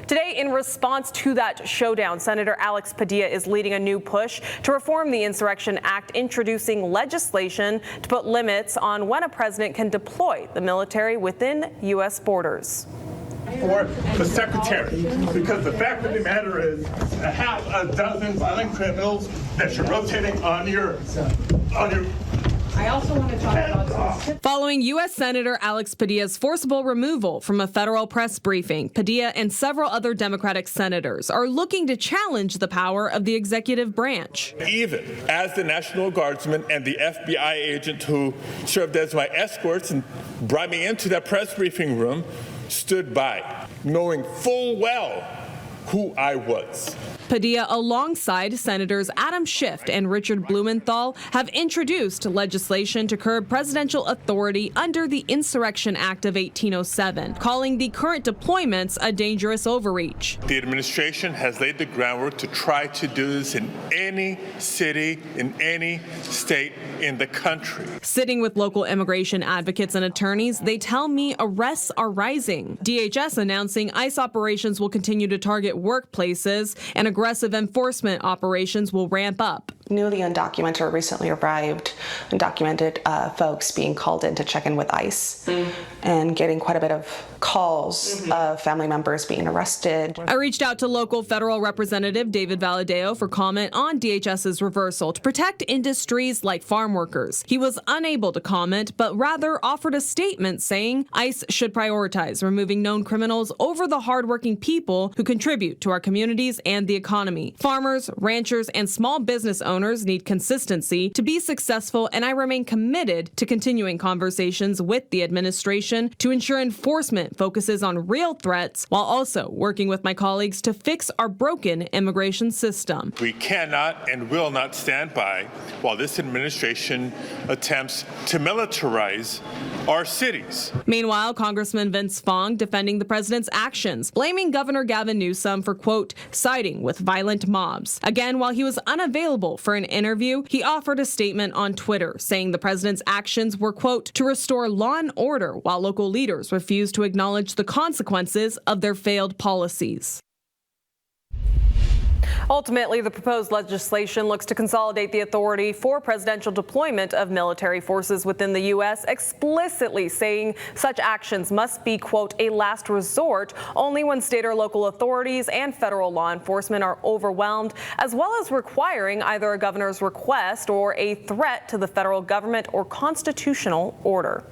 Today, in response to that showdown, Senator Alex Padilla is leading a new push to reform the Insurrection Act, introducing legislation to put limits on when a president can deploy the military within U.S. borders. For the secretary, because the fact of the matter is, a half a dozen violent criminals that you're rotating on your. I also want to talk about following U.S. Senator Alex Padilla's forcible removal from a federal press briefing, Padilla and several other Democratic senators are looking to challenge the power of the executive branch. Even as the National Guardsman and the FBI agent who served as my escorts and brought me into that press briefing room stood by, knowing full well who I was. Padilla, alongside Senators Adam Schiff and Richard Blumenthal, have introduced legislation to curb presidential authority under the Insurrection Act of 1807, calling the current deployments a dangerous overreach. The administration has laid the groundwork to try to do this in any city, in any state in the country. Sitting with local immigration advocates and attorneys, they tell me arrests are rising. DHS announcing ICE operations will continue to target workplaces and aggressive enforcement operations will ramp up. Newly undocumented or recently arrived undocumented folks being called in to check in with ICE and getting quite a bit of calls of family members being arrested. I reached out to local federal representative David Valadeo for comment on DHS's reversal to protect industries like farm workers. He was unable to comment, but rather offered a statement saying ICE should prioritize removing known criminals over the hardworking people who contribute to our communities and the economy. Farmers, ranchers, and small business owners need consistency to be successful, and I remain committed to continuing conversations with the administration to ensure enforcement focuses on real threats while also working with my colleagues to fix our broken immigration system. We cannot and will not stand by while this administration attempts to militarize our cities. Meanwhile, Congressman Vince Fong defending the president's actions, blaming Governor Gavin Newsom for, quote, siding with violent mobs. Again, while he was unavailable for an interview, he offered a statement on Twitter saying the president's actions were, quote, to restore law and order while local leaders refused to acknowledge the consequences of their failed policies. Ultimately, the proposed legislation looks to consolidate the authority for presidential deployment of military forces within the U.S., explicitly saying such actions must be, quote, a last resort only when state or local authorities and federal law enforcement are overwhelmed, as well as requiring either a governor's request or a threat to the federal government or constitutional order.